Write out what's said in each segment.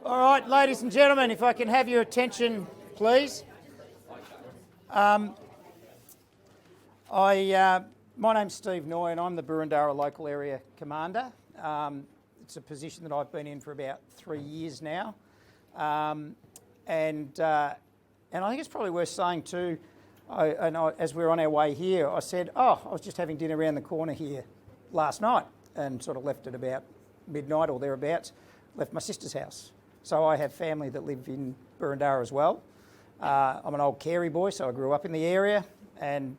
All right, ladies and gentlemen, if I can have your attention, please. My name's Steve Noy and I'm the Dvir-Ovadia Local Area Commander. It's a position that I've been in for about 3 years now. And I think it's probably worth saying too, as we were on our way here, I said, I was just having dinner around the corner here last night and sort of left at about midnight or thereabouts, left my sister's house. So I have family that live in Dvir-Ovadia as well. I'm an old Carey boy, so I grew up in the area, and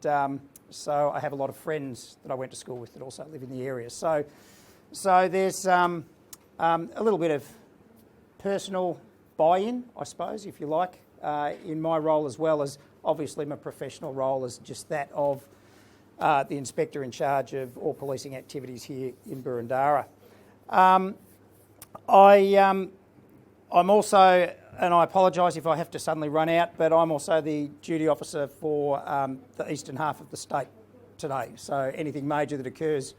so I have a lot of friends that I went to school with that also live in the area. So there's a little bit of personal buy-in, I suppose, if you like, in my role, as well as obviously my professional role as just that of the inspector in charge of all policing activities here in Dvir-Ovadia. I'm also, and I apologise if I have to suddenly run out, but I'm also the duty officer for the eastern half of the state today. So anything major that occurs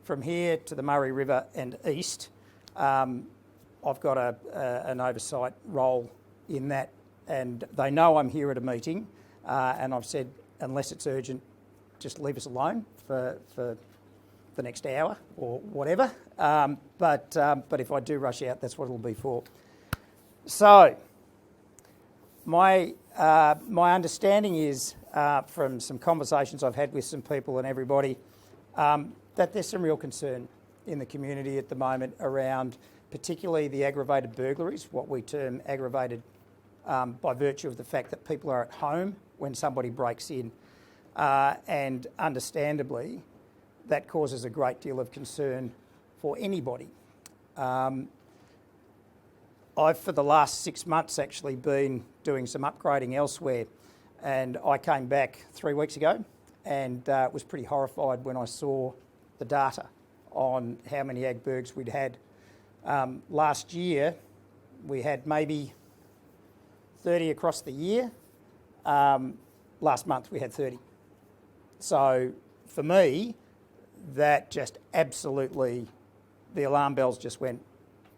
from here to the Murray River and east, I've got an oversight role in that, and they know I'm here at a meeting, and I've said, unless it's urgent, just leave us alone for the next hour or whatever. But if I do rush out, that's what it'll be for. So, my understanding is, from some conversations I've had with some people and everybody, that there's some real concern in the community at the moment around particularly the aggravated burglaries, what we term aggravated by virtue of the fact that people are at home when somebody breaks in. And understandably, that causes a great deal of concern for anybody. I've, for the last 6 months, actually been doing some upgrading elsewhere, and I came back 3 weeks ago and was pretty horrified when I saw the data on how many ag burgs we'd had. Last year, we had maybe 30 across the year. Last month, we had 30. So, for me, that just absolutely, the alarm bells just went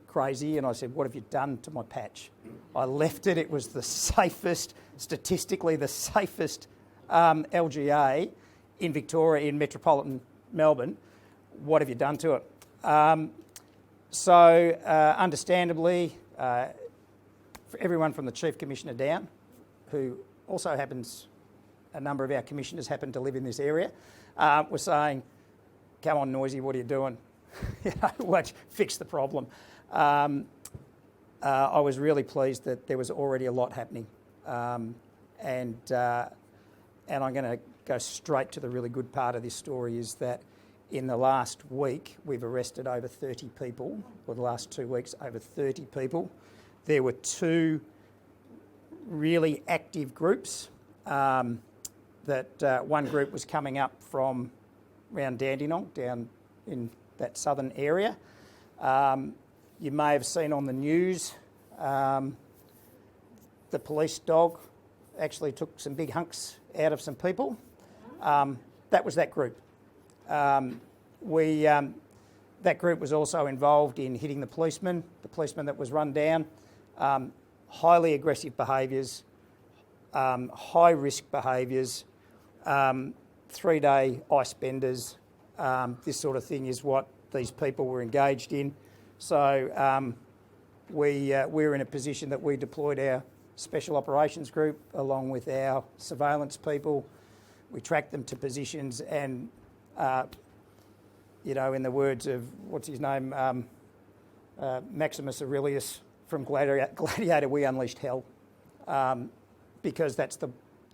crazy, and I said, what have you done to my patch? I left it. It was the safest, statistically the safest LGA in Victoria, in metropolitan Melbourne. What have you done to it? Understandably, for everyone from the Chief Commissioner down, who also happens, a number of our commissioners happen to live in this area, were saying, come on, Noisy, what are you doing? Fix the problem. I was really pleased that there was already a lot happening, and I'm going to go straight to the really good part of this story, is that in the last week we've arrested over 30 people, or the last 2 weeks over 30 people. There were 2 really active groups. One group was coming up from around Dandenong, down in that southern area. You may have seen on the news, the police dog actually took some big hunks out of some people. That was that group. That group was also involved in hitting the policeman that was run down. Highly aggressive behaviours, high risk behaviours, 3-day ice benders. This sort of thing is what these people were engaged in. So we're in a position that we deployed our Special Operations Group along with our surveillance people. We tracked them to positions, and, in the words of, what's his name, Maximus Aurelius from Gladiator, we unleashed hell, because that's the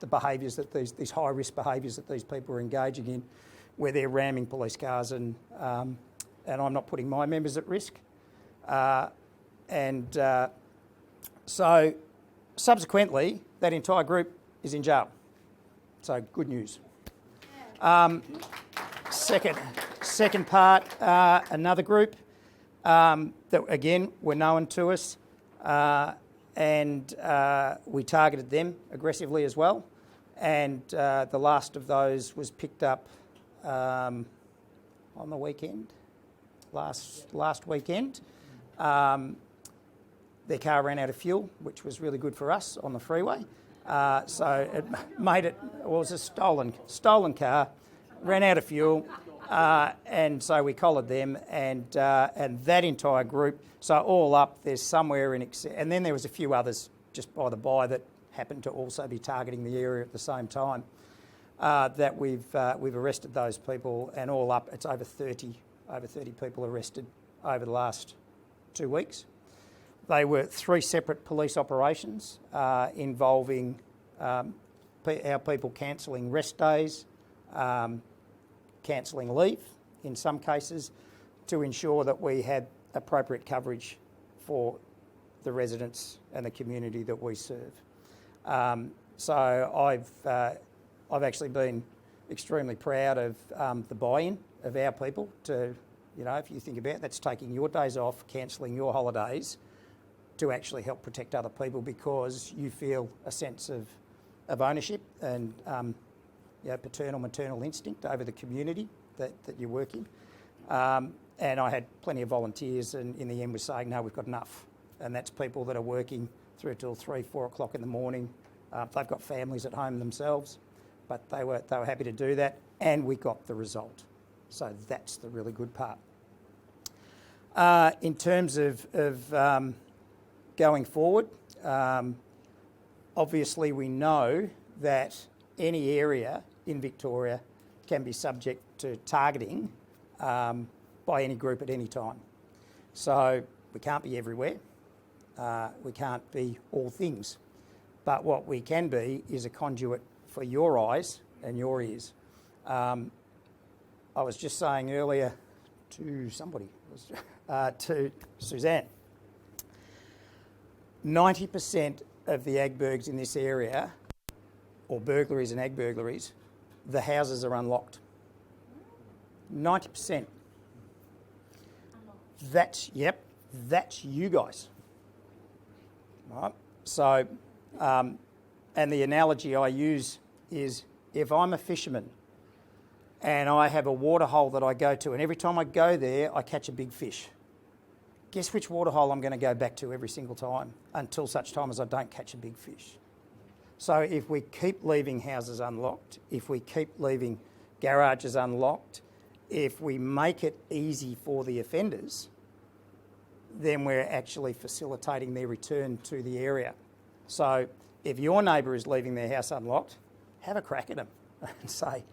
behaviours that these high-risk behaviours that these people are engaging in, where they're ramming police cars, and I'm not putting my members at risk. So subsequently, that entire group is in jail. So good news. Second part, another group that again were known to us, and we targeted them aggressively as well. And the last of those was picked up on the weekend. Last weekend. their car ran out of fuel, which was really good for us on the freeway. So it made it, well, it was a stolen car, ran out of fuel, and so we collared them and that entire group. So all up, there's somewhere in excess, and then there was a few others just by the by that happened to also be targeting the area at the same time. That we've arrested those people, and all up, it's over 30 people arrested over the last 2 weeks. They were 3 separate police operations involving our people cancelling rest days, cancelling leave in some cases, to ensure that we had appropriate coverage for the residents and the community that we serve. So I've actually been extremely proud of the buy-in of our people to, you know, if you think about it, that's taking your days off, cancelling your holidays to actually help protect other people because you feel a sense of ownership and paternal, maternal instinct over the community that you work in. And I had plenty of volunteers, and in the end we're saying, no, we've got enough. And that's people that are working through till 3, 4 o'clock in the morning. They've got families at home themselves, but they were happy to do that, and we got the result. So that's the really good part. In terms of going forward, obviously we know that any area in Victoria can be subject to targeting by any group at any time. So we can't be everywhere. We can't be all things. But what we can be is a conduit for your eyes and your ears. I was just saying earlier to somebody, to Suzanne, 90% of the ag burgs in this area, or burglaries and ag burglaries, the houses are unlocked. 90%. That's you guys. Right? So, and the analogy I use is if I'm a fisherman and I have a waterhole that I go to, and every time I go there, I catch a big fish. Guess which waterhole I'm going to go back to every single time until such time as I don't catch a big fish. So if we keep leaving houses unlocked, if we keep leaving garages unlocked, if we make it easy for the offenders, then we're actually facilitating their return to the area. So if your neighbour is leaving their house unlocked, have a crack at them and say,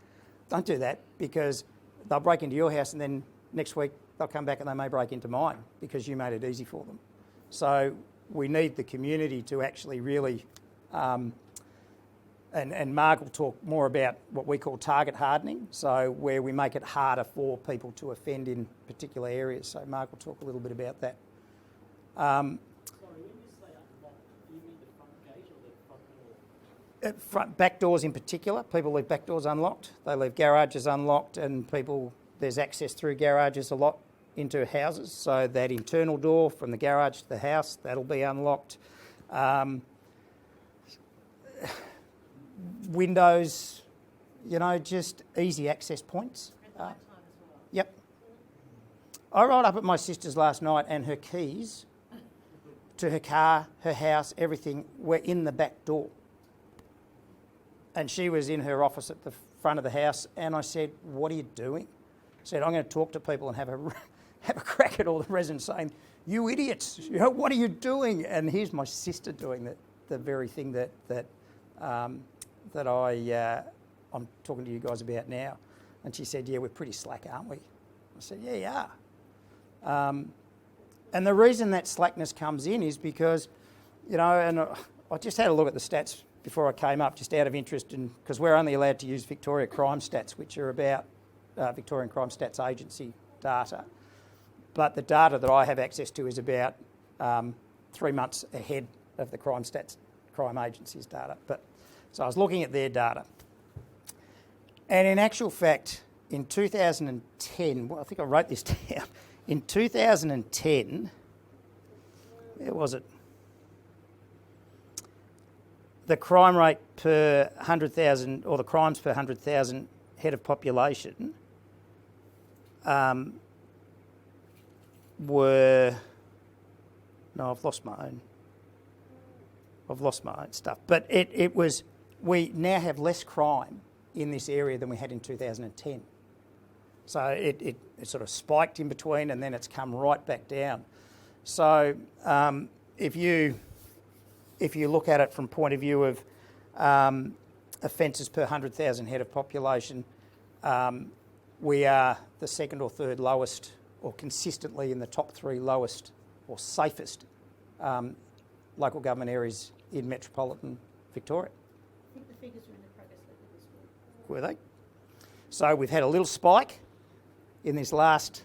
don't do that, because they'll break into your house and then next week they'll come back and they may break into mine because you made it easy for them. So we need the community to actually really, and Mark will talk more about what we call target hardening, so where we make it harder for people to offend in particular areas. So Mark will talk a little bit about that. Sorry, when you say unlocked, do you mean the front gate or the front door? Back doors in particular. People leave back doors unlocked. They leave garages unlocked, and there's access through garages a lot into houses. So that internal door from the garage to the house, that'll be unlocked. Windows, just easy access points. At night time as well. Yep. I rolled up at my sister's last night and her keys to her car, her house, everything were in the back door. And she was in her office at the front of the house, and I said, what are you doing? I said, I'm going to talk to people and have a crack at all the residents saying, you idiots, what are you doing? And here's my sister doing the very thing that I'm talking to you guys about now. And she said, yeah, we're pretty slack, aren't we? I said, yeah, you are. And the reason that slackness comes in is because, and I just had a look at the stats before I came up, just out of interest, because we're only allowed to use Victoria Crime Stats, which are about Victorian Crime Stats Agency data. But the data that I have access to is about 3 months ahead of the Crime Agency's data. So I was looking at their data. And in actual fact, in 2010, I think I wrote this down, in 2010, where was it? The crime rate per 100,000, or the crimes per 100,000 head of population were No, I've lost my own. I've lost my own stuff. But it was, we now have less crime in this area than we had in 2010. So it sort of spiked in between and then it's come right back down. So if you look at it from point of view of offences per 100,000 head of population, we are the second or third lowest, or consistently in the top three lowest or safest local government areas in metropolitan Victoria. I think the figures were in the progress letter this week. Were they? So we've had a little spike in this last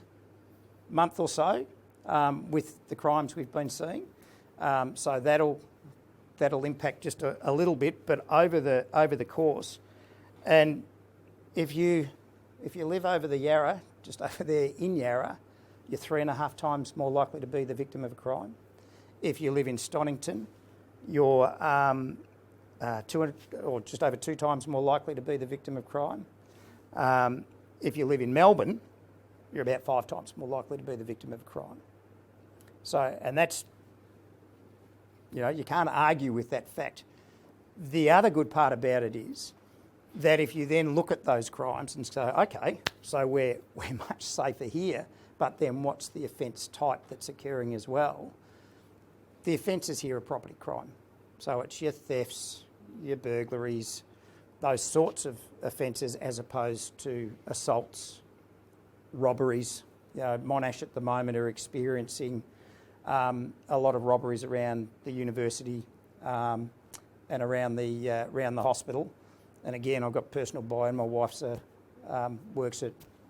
month or so with the crimes we've been seeing. So that'll impact just a little bit, but over the course. And if you live over the Yarra, just over there in Yarra, you're 3.5 times more likely to be the victim of a crime. If you live in Stonington, you're 200 or just over 2 times more likely to be the victim of crime. If you live in Melbourne, you're about 5 times more likely to be the victim of a crime. So, and that's, you can't argue with that fact. The other good part about it is that if you then look at those crimes and say, okay, so we're much safer here, but then what's the offence type that's occurring as well? The offences here are property crime. So it's your thefts, your burglaries, those sorts of offences as opposed to assaults, robberies. Monash at the moment are experiencing a lot of robberies around the university and around the hospital. And again, I've got personal buy-in. My wife's works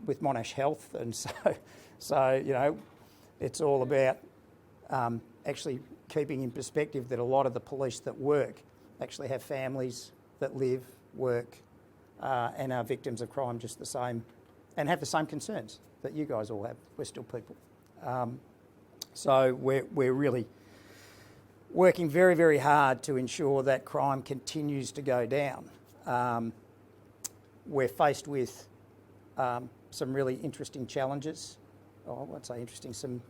with Monash Health, and so it's all about actually keeping in perspective that a lot of the police that work actually have families that live, work, and are victims of crime just the same, and have the same concerns that you guys all have. We're still people. So we're really working very, very hard to ensure that crime continues to go down. We're faced with some really interesting challenges. Oh, I won't say interesting, some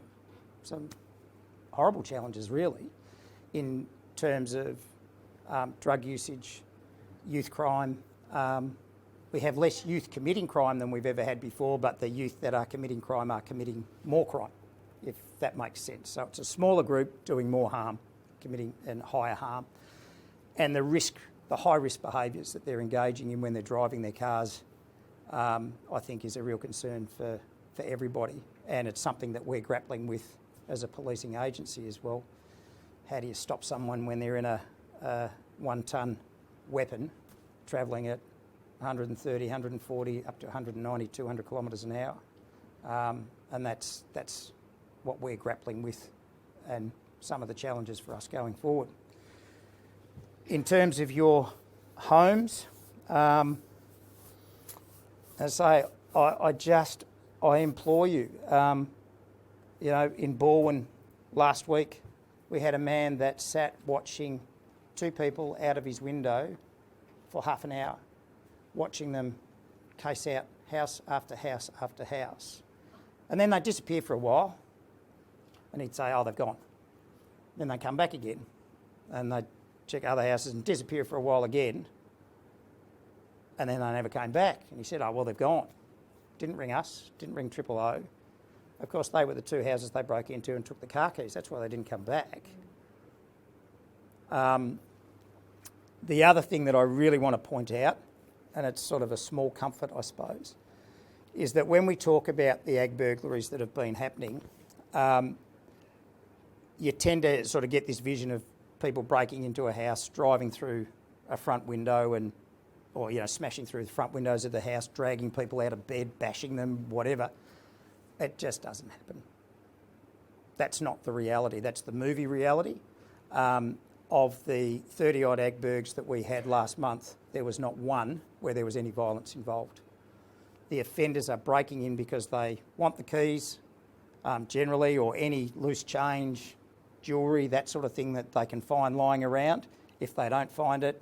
horrible challenges really, in terms of drug usage, youth crime. We have less youth committing crime than we've ever had before, but the youth that are committing crime are committing more crime, if that makes sense. So it's a smaller group doing more harm, committing and higher harm. And the high-risk behaviours that they're engaging in when they're driving their cars, I think is a real concern for everybody. And it's something that we're grappling with as a policing agency as well. How do you stop someone when they're in a 1-tonne weapon travelling at 130, 140, up to 190, 200 kilometres an hour? And that's what we're grappling with and some of the challenges for us going forward. In terms of your homes, as I say, I implore you, in Balwyn last week, we had a man that sat watching 2 people out of his window for half an hour, watching them case out house after house after house. And then they disappear for a while, and he'd say, oh, they've gone. Then they come back again, and they check other houses and disappear for a while again, and then they never came back. And he said, oh, well, they've gone. Didn't ring us, didn't ring 000. Of course, they were the 2 houses they broke into and took the car keys. That's why they didn't come back. The other thing that I really want to point out, and it's sort of a small comfort, I suppose, is that when we talk about the ag burglaries that have been happening, you tend to sort of get this vision of people breaking into a house, driving through a front window or smashing through the front windows of the house, dragging people out of bed, bashing them, whatever. It just doesn't happen. That's not the reality. That's the movie reality. Of the 30-odd ag burgs that we had last month, there was not one where there was any violence involved. The offenders are breaking in because they want the keys, generally, or any loose change, jewellery, that sort of thing that they can find lying around. If they don't find it,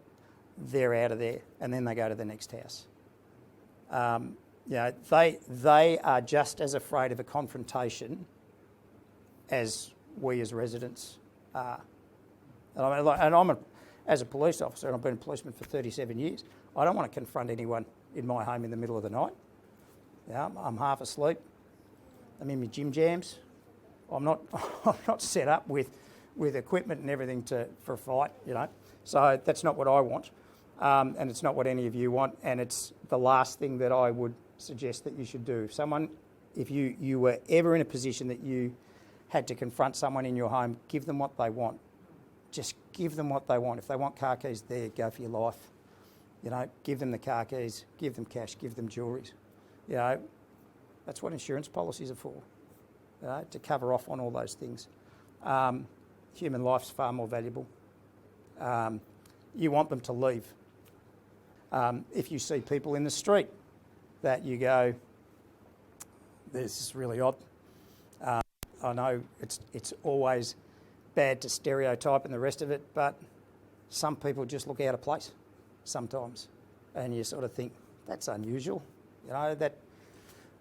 they're out of there, and then they go to the next house. They are just as afraid of a confrontation as we as residents As a police officer, and I've been a policeman for 37 years, I don't want to confront anyone in my home in the middle of the night. Yeah, I'm half asleep. I'm in my gym jams. I'm not set up with equipment and everything for a fight, you know. So that's not what I want, and it's not what any of you want, and it's the last thing that I would suggest that you should do. If you were ever in a position that you had to confront someone in your home, give them what they want. Just give them what they want. If they want car keys, there, go for your life. You know, give them the car keys, give them cash, give them jewellery. You know, that's what insurance policies are for, you know, to cover off on all those things. Human life's far more valuable. You want them to leave. If you see people in the street that you go, this is really odd. I know it's always bad to stereotype and the rest of it, but some people just look out of place sometimes, and you sort of think, that's unusual. You know, that,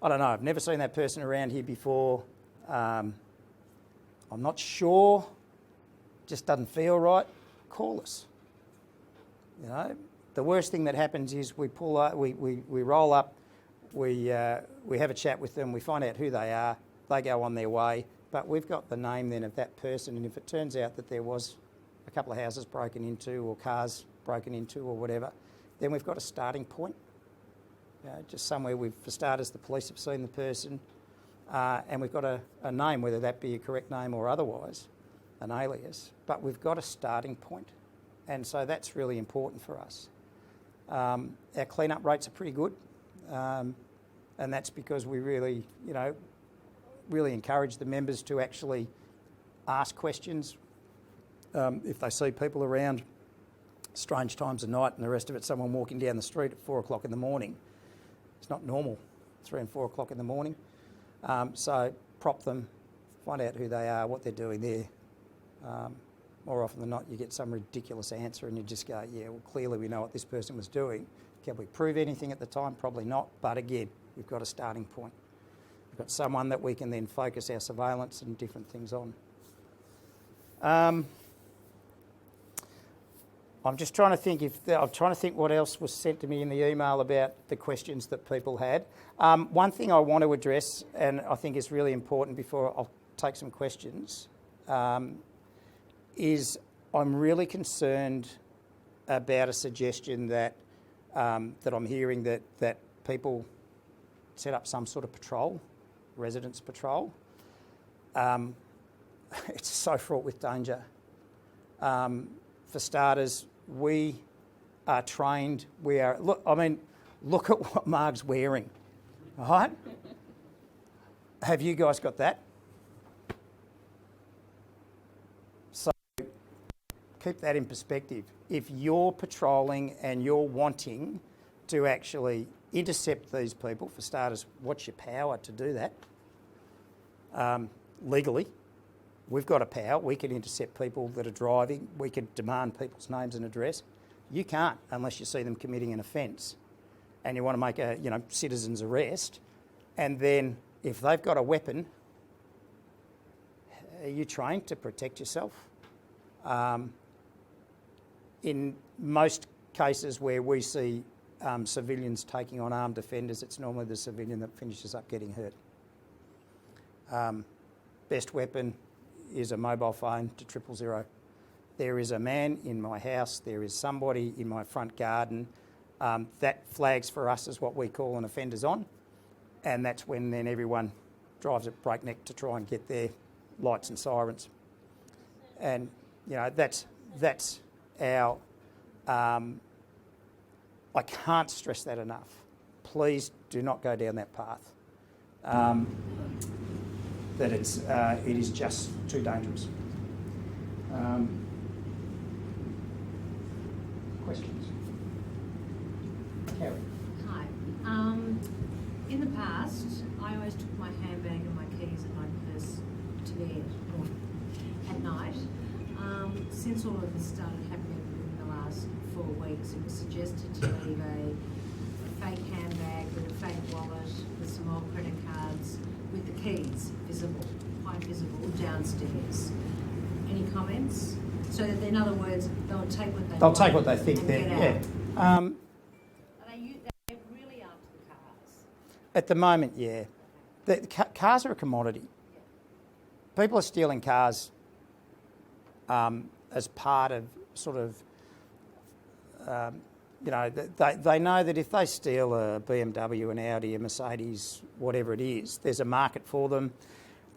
I don't know, I've never seen that person around here before. I'm not sure, just doesn't feel right. Call us. You know, the worst thing that happens is we pull up, we roll up, we have a chat with them, we find out who they are, they go on their way, but we've got the name then of that person, and if it turns out that there was a couple of houses broken into or cars broken into or whatever, then we've got a starting point. You know, just somewhere for starters, the police have seen the person, and we've got a name, whether that be a correct name or otherwise, an alias, but we've got a starting point. And so that's really important for us. Our clean-up rates are pretty good, and that's because we really, you know, really encourage the members to actually ask questions. If they see people around strange times of night and the rest of it, someone walking down the street at 4 o'clock in the morning, it's not normal, 3 and 4 o'clock in the morning. So prop them, find out who they are, what they're doing there. More often than not, you get some ridiculous answer and you just go, yeah, well, clearly we know what this person was doing. Can we prove anything at the time? Probably not. But again, we've got a starting point. We've got someone that we can then focus our surveillance and different things on. I'm just trying to think what else was sent to me in the email about the questions that people had. One thing I want to address, and I think is really important before I'll take some questions, is I'm really concerned about a suggestion that I'm hearing that people set up some sort of patrol, residence patrol. It's so fraught with danger. For starters, we are trained. Look at what Marg's wearing, all right? Have you guys got that? So keep that in perspective. If you're patrolling and you're wanting to actually intercept these people, for starters, what's your power to do that? Legally, we've got a power. We can intercept people that are driving. We can demand people's names and address. You can't unless you see them committing an offence and you want to make a citizen's arrest. And then if they've got a weapon, are you trained to protect yourself? In most cases where we see civilians taking on armed offenders, it's normally the civilian that finishes up getting hurt. Best weapon is a mobile phone to 000. There is a man in my house, there is somebody in my front garden. That flags for us as what we call an offenders on, and that's when then everyone drives at breakneck to try and get their lights and sirens. And that's our. I can't stress that enough. Please do not go down that path. That it is just too dangerous. Questions? Carrie. Hi. In the past, I always took my handbag and my keys and my purse to bed at night. Since all of this started happening in the last 4 weeks, it was suggested to leave a fake handbag with a fake wallet with some old credit cards with the keys visible, quite visible, downstairs. any comments? So that, in other words, they'll take what they They'll want take what they think. and They're, get yeah. out. Are they really after the cars? At the moment, yeah. Cars are a commodity. People are stealing cars as part of sort of, they know that if they steal a BMW, an Audi, a Mercedes, whatever it is, there's a market for them.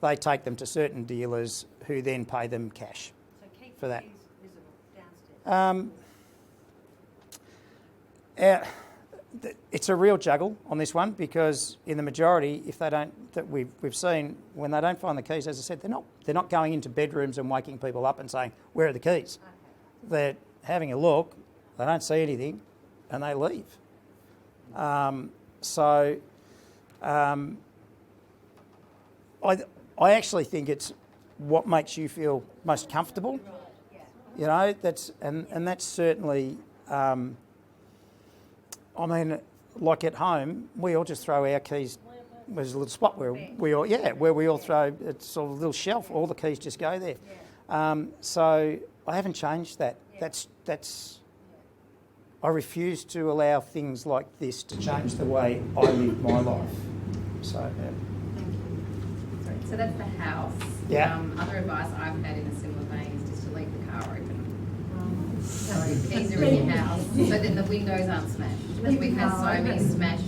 They take them to certain dealers who then pay them cash So keep for that. the keys visible downstairs. It's a real juggle on this one because in the majority, if they don't, that we've seen when they don't find the keys, as I said, they're not going into bedrooms and waking people up and saying, "Where are the keys?" Okay. They're having a look, they don't see anything, and they leave. I actually think it's what makes you feel most comfortable. You know, that's certainly. I mean, like at home, we all just throw our keys. There's a little spot where we all throw. It's sort of a little shelf. All the keys just go there. So I haven't changed that. That's. I refuse to allow things like this to change the way I live my life. So. Yeah. Sorry, so that's the house. Yeah. Other advice I've had in a similar vein is just to leave the car open. So the keys are in your house, so that the windows aren't smashed. Because we've had so many smashed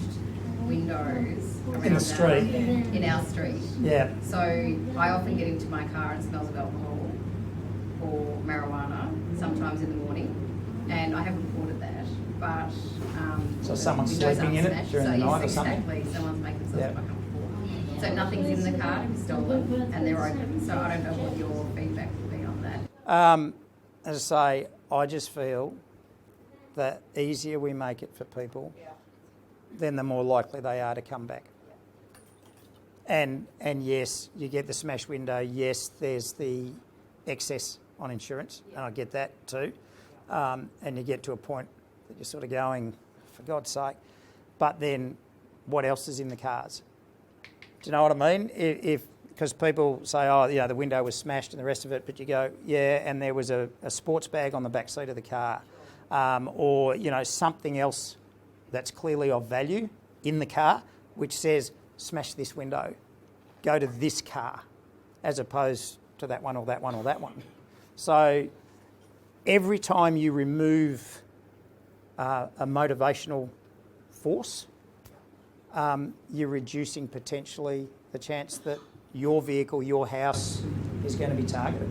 windows around In the street. in our street. Yeah. So I often get into my car and it smells of alcohol or marijuana, sometimes in the morning, and I haven't reported that. But So someone's windows sleeping aren't in it smashed, during so the night yes, or something? Exactly, someone's making themselves Yeah. quite comfortable. So nothing's in the car to be stolen, and they're open. So I don't know what your feedback would be on that. As I say, I just feel the easier we make it for people, then the more likely they are to come back. And yes, you get the smash window. Yes, there's the excess on insurance, and I get that too. And you get to a point that you're sort of going, for God's sake. But then, what else is in the cars? Do you know what I mean? Because people say, oh, the window was smashed and the rest of it, but you go, yeah, and there was a sports bag on the back seat of the car, or something else that's clearly of value in the car, which says smash this window, go to this car, as opposed to that one or that one or that one. So every time you remove a motivational force, you're reducing potentially the chance that your vehicle, your house, is going to be targeted.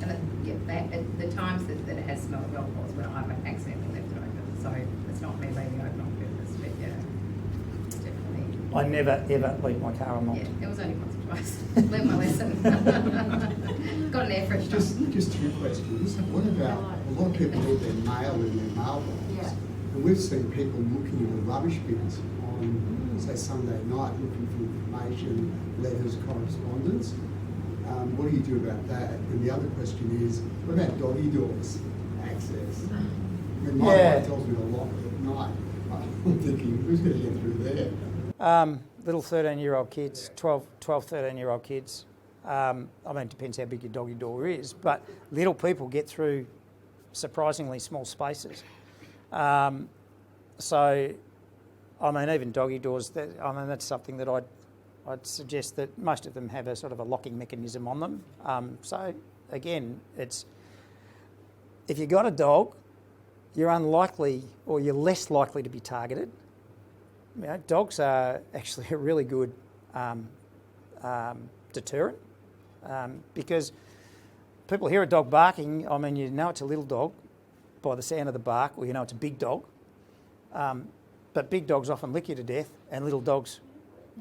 And the times that it has smelled of alcohol is when I've accidentally left it open. So it's not me leaving it open on purpose, but yeah, definitely. I never ever leave my car unlocked. Yeah, it was only once or twice. Learned my lesson. Got an air freshener. Just two questions. What about, a lot of people leave their mail in their mailbox. Yeah. And we've seen people looking in the rubbish bins on, say, Sunday night, looking for information, letters, correspondence. What do you do about that? And the other question is, what about doggy doors access? I mean, my wife tells me to lock it at night. I'm thinking, who's going to get through there? Little 13-year-old kids, 12, 13-year-old kids. I mean, it depends how big your doggy door is, but little people get through surprisingly small spaces. So, I mean, even doggy doors, that's something that I'd suggest that most of them have a sort of a locking mechanism on them. So, again, it's if you've got a dog, you're unlikely or you're less likely to be targeted. Dogs are actually a really good deterrent because people hear a dog barking. I mean, you know it's a little dog by the sound of the bark, or you know it's a big dog. But big dogs often lick you to death, and little dogs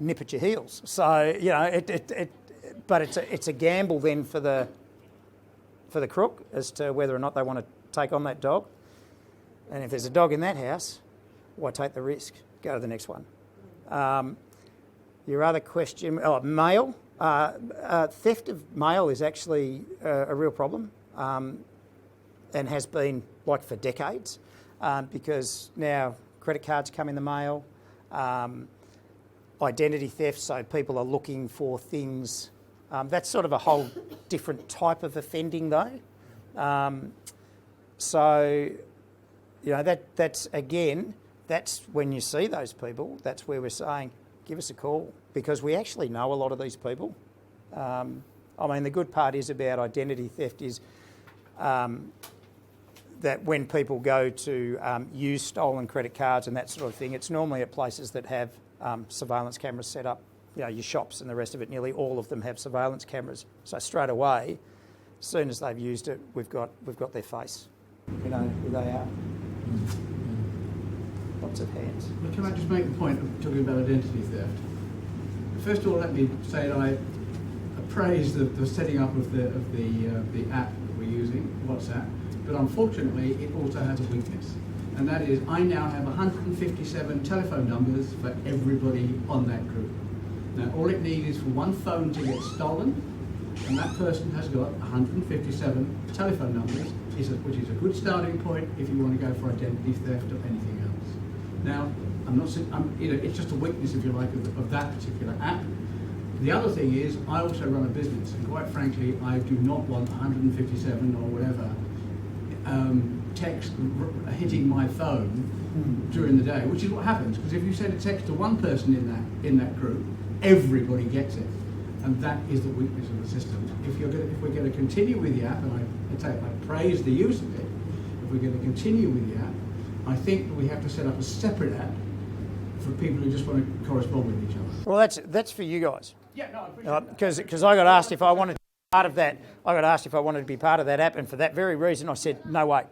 nip at your heels. So but it's a gamble then for the crook as to whether or not they want to take on that dog. And if there's a dog in that house, why take the risk? Go to the next one. Your other question, mail. Theft of mail is actually a real problem and has been like for decades because now credit cards come in the mail, identity theft, so people are looking for things That's sort of a whole different type of offending though. So, you know, that's when you see those people, that's where we're saying, give us a call, because we actually know a lot of these people. I mean, the good part is about identity theft is that when people go to use stolen credit cards and that sort of thing, it's normally at places that have surveillance cameras set up. You know, your shops and the rest of it, nearly all of them have surveillance cameras. So straight away, as soon as they've used it, we've got their face. You know who they are. Lots of hands. Well, can I just make the point of talking about identity theft? First of all, let me say that I appraise the setting up of the app that we're using, WhatsApp, but unfortunately it also has a weakness, and that is I now have 157 telephone numbers for everybody on that group. Now all it needs is for one phone to get stolen, and that person has got 157 telephone numbers, which is a good starting point if you want to go for identity theft or anything else. Now, it's just a weakness, if you like, of that particular app. The other thing is, I also run a business, and quite frankly, I do not want 157 or whatever text hitting my phone during the day, which is what happens, because if you send a text to one person in that group, everybody gets it, and that is the weakness of the system. If we're going to continue with the app, and I praise the use of it, if we're going to continue with the app, I think we have to set up a separate app for people who just want to correspond with each other. Well, that's for you guys. Yeah, no, I appreciate that. Because I got asked if I wanted to be part of that. I got asked if I wanted to be part of that app, and for that very reason, I said no way.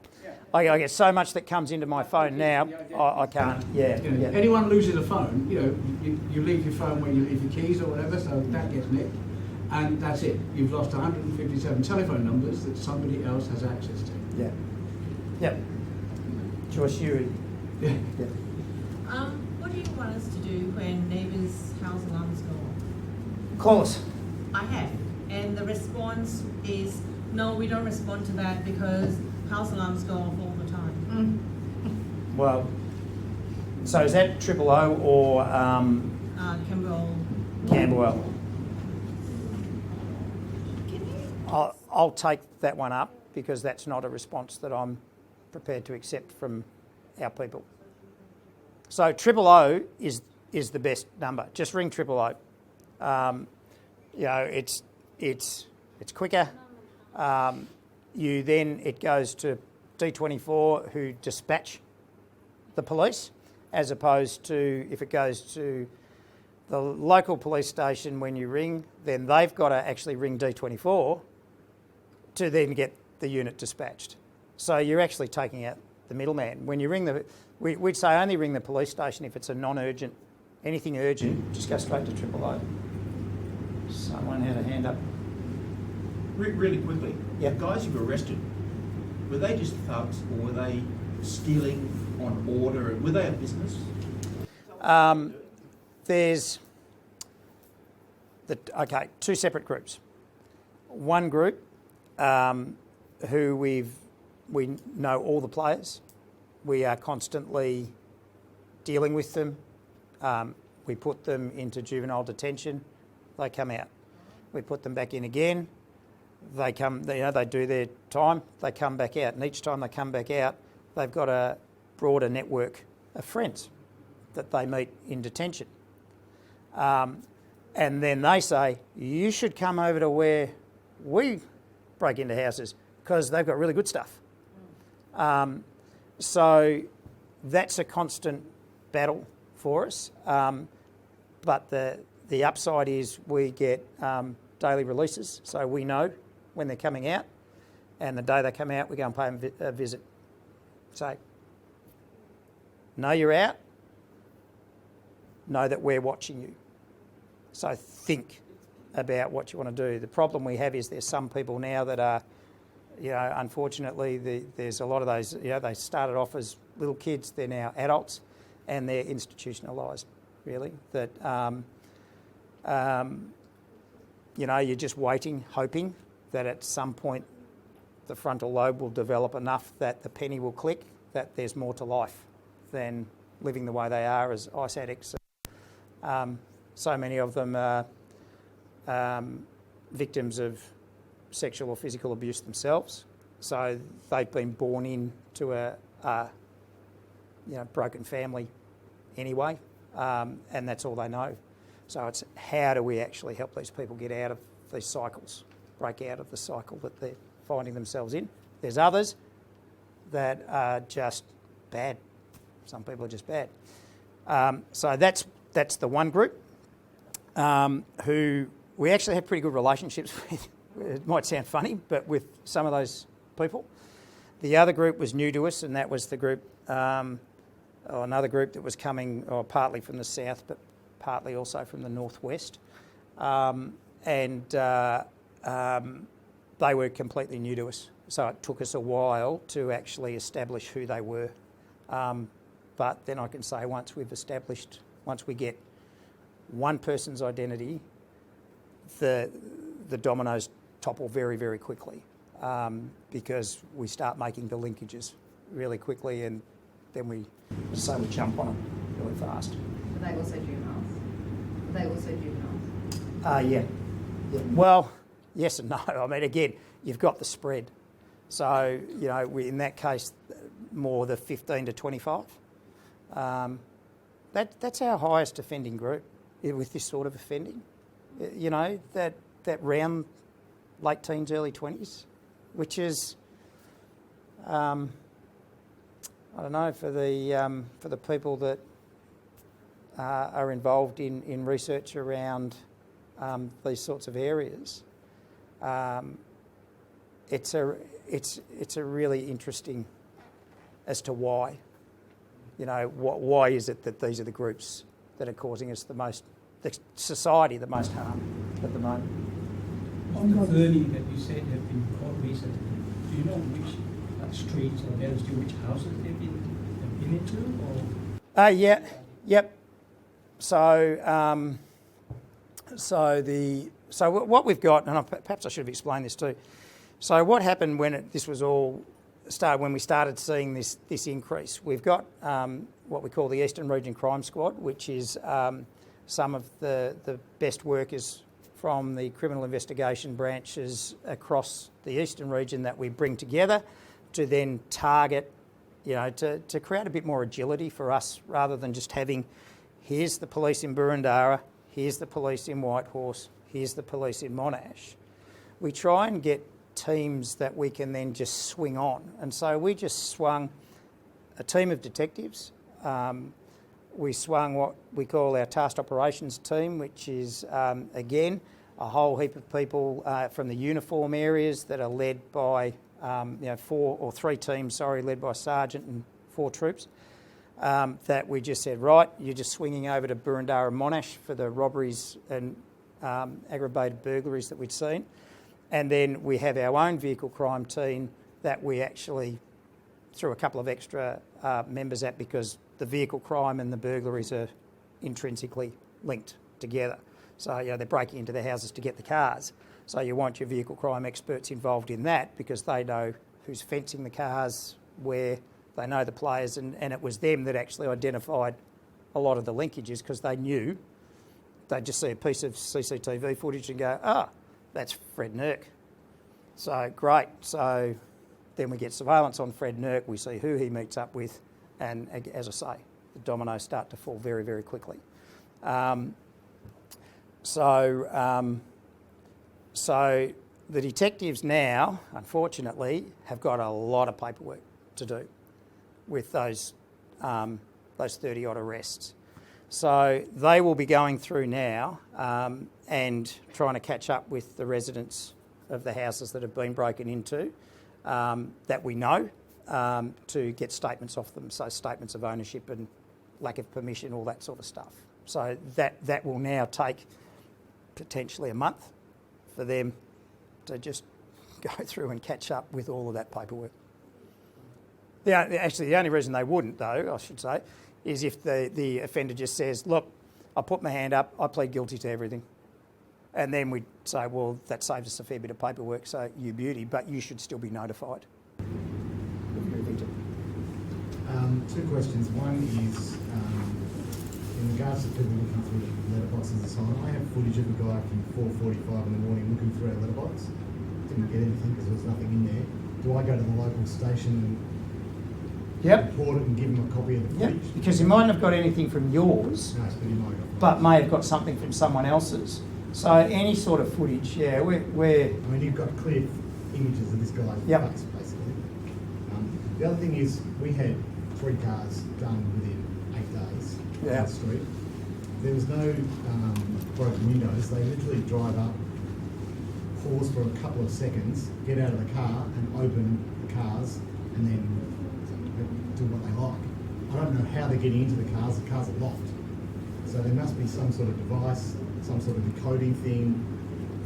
I get so much that comes into my phone now, I can't. Yeah. Anyone loses a phone, you leave your phone where you leave your keys or whatever, so that gets nicked, and that's it. You've lost 157 telephone numbers that somebody else has access to. Yeah. Yeah. Joyce, you. Yeah. What do you want us to do when neighbours' house alarms go off? Call us. I have, and the response is, no, we don't respond to that because house alarms go off all the time. Well, so is that Triple O or Camberwell? I'll take that one up because that's not a response that I'm prepared to accept from our people. So Triple O is the best number. Just ring Triple O. It's quicker. It goes to D24 who dispatch the police, as opposed to if it goes to the local police station when you ring, then they've got to actually ring D24 to then get the unit dispatched. So you're actually taking out the middleman. When you ring we'd say only ring the police station if it's a non-urgent, anything urgent, just go straight to Triple O. Someone had a hand up. Really quickly, Yeah. The guys you've arrested, were they just thugs or were they stealing on order? Were they a business? There's two separate groups. One group who we know all the players. We are constantly dealing with them. We put them into juvenile detention. They come out. We put them back in again. They come. They do their time. They come back out, and each time they come back out, they've got a broader network of friends that they meet in detention. And then they say, you should come over to where we break into houses because they've got really good stuff. So that's a constant battle for us. But the upside is we get daily releases, so we know when they're coming out, and the day they come out, we go and pay them a visit. Say, know you're out, know that we're watching you. So think about what you want to do. The problem we have is there's some people now that are, unfortunately, there's a lot of those, they started off as little kids, they're now adults, and they're institutionalised, really. That, you're just waiting, hoping that at some point the frontal lobe will develop enough that the penny will click, that there's more to life than living the way they are as ice addicts. So many of them are victims of sexual or physical abuse themselves. So they've been born into a broken family anyway, and that's all they know. So it's how do we actually help these people get out of these cycles, break out of the cycle that they're finding themselves in. There's others that are just bad. Some people are just bad. So that's the one group who we actually have pretty good relationships with. It might sound funny, but with some of those people. The other group was new to us, and that was the group, another group that was coming partly from the south, but partly also from the northwest. And they were completely new to us. So it took us a while to actually establish who they were. But then I can say once we get one person's identity, the dominoes topple very, very quickly, because we start making the linkages really quickly, and then we jump on it really fast. Are they also juveniles? Yeah. Well, yes and no. I mean, again, you've got the spread. So, in that case, more the 15 to 25. That's our highest offending group with this sort of offending. That round late teens, early 20s, which is, I don't know, for the people that are involved in research around these sorts of areas. It's a really interesting as to why. Why is it that these are the groups that are causing us the most harm at the moment? On the 30 that you said have been caught recently, do you know which streets or areas, which houses they've been into? Or? Yep. So what we've got, and perhaps I should have explained this too. So what happened when this was all started, when we started seeing this increase? We've got what we call the Eastern Region Crime Squad, which is some of the best workers from the criminal investigation branches across the Eastern region that we bring together to then target, to create a bit more agility for us, rather than just having, here's the police in Boroondara, here's the police in Whitehorse, here's the police in Monash. We try and get teams that we can then just swing on. And so we just swung a team of detectives. We swung what we call our tasked operations team, which is, again, a whole heap of people from the uniform areas that are led by, 3 teams, led by sergeant and 4 troops, that we just said, right, you're just swinging over to Boroondara and Monash for the robberies and aggravated burglaries that we'd seen. And then we have our own vehicle crime team that we actually threw a couple of extra members at, because the vehicle crime and the burglaries are intrinsically linked together. So, they're breaking into the houses to get the cars. So you want your vehicle crime experts involved in that, because they know who's fencing the cars, where, they know the players, and it was them that actually identified a lot of the linkages, because they knew they'd just see a piece of CCTV footage and go, that's Fred Nurk. So great. So then we get surveillance on Fred Nurk, we see who he meets up with, and as I say, the dominoes start to fall very, very quickly. So the detectives now, unfortunately, have got a lot of paperwork to do with those 30-odd arrests. So they will be going through now and trying to catch up with the residents of the houses that have been broken into, that we know, to get statements off them, so statements of ownership and lack of permission, all that sort of stuff. So that will now take potentially a month for them to just go through and catch up with all of that paperwork. Actually, the only reason they wouldn't, though, I should say, is if the offender just says, look, I put my hand up, I plead guilty to everything. And then we'd say, well, that saves us a fair bit of paperwork, so you beauty, but you should still be notified. 2 questions. One is, in regards to people looking through letterboxes and so on, I have footage of a guy from 4:45 in the morning looking through our letterbox. Didn't get anything because there was nothing in there. Do I go to the local station and report it and give him a copy of the Yep, footage? because he mightn't have got anything from yours, No, but he might have. but may have got something from someone else's. So any sort of footage, yeah, we're I mean, you've got clear images of this guy's Yep. face, basically. The other thing is, we had 3 cars done within 8 days Yeah. on the street. There was no broken windows. They literally drive up, pause for a couple of seconds, get out of the car and open the cars and then do what they like. I don't know how they're getting into the cars are locked. So there must be some sort of device, some sort of decoding thing.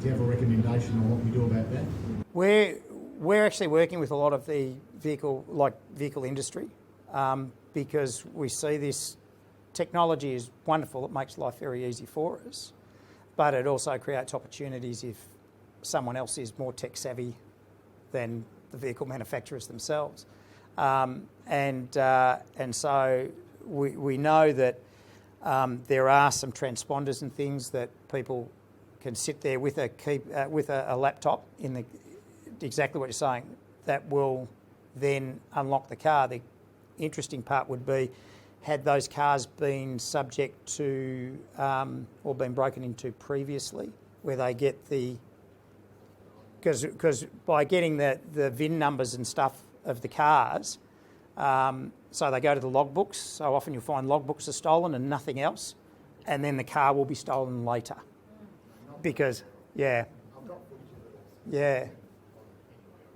Do you have a recommendation on what we do about that? we're actually working with a lot of the vehicle industry because we see this technology is wonderful. It makes life very easy for us, but it also creates opportunities if someone else is more tech savvy than the vehicle manufacturers themselves. And so we know that there are some transponders and things that people can sit there with a laptop in exactly what you're saying, that will then unlock the car. The interesting part would be, had those cars been subject to or been broken into previously, where they get because by getting the VIN numbers and stuff of the cars, so they go to the logbooks. So often you'll find logbooks are stolen and nothing else, and then the car will be stolen later. Because yeah.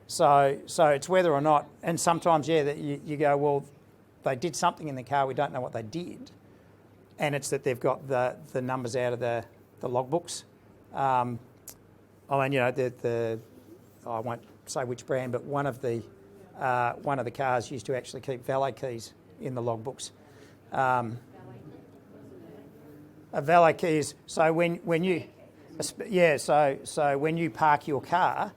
So it's whether or not, and sometimes that you go, well, they did something in the car, we don't know what they did, and it's that they've got the numbers out of the logbooks. I mean, I won't say which brand, but one of the cars used to actually keep valet keys in the logbooks. A valet key is so when you when you park your car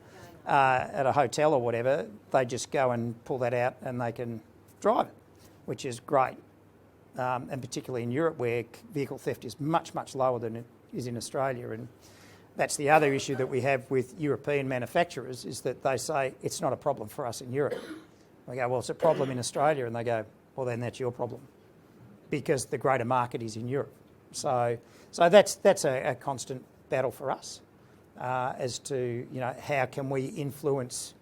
at a hotel or whatever, they just go and pull that out and they can drive it, which is great. And particularly in Europe, where vehicle theft is much, much lower than it is in Australia. And that's the other issue that we have with European manufacturers, is that they say it's not a problem for us in Europe. We go, well, it's a problem in Australia, and they go, well, then that's your problem, because the greater market is in Europe. So that's a constant battle for us as to how can we influence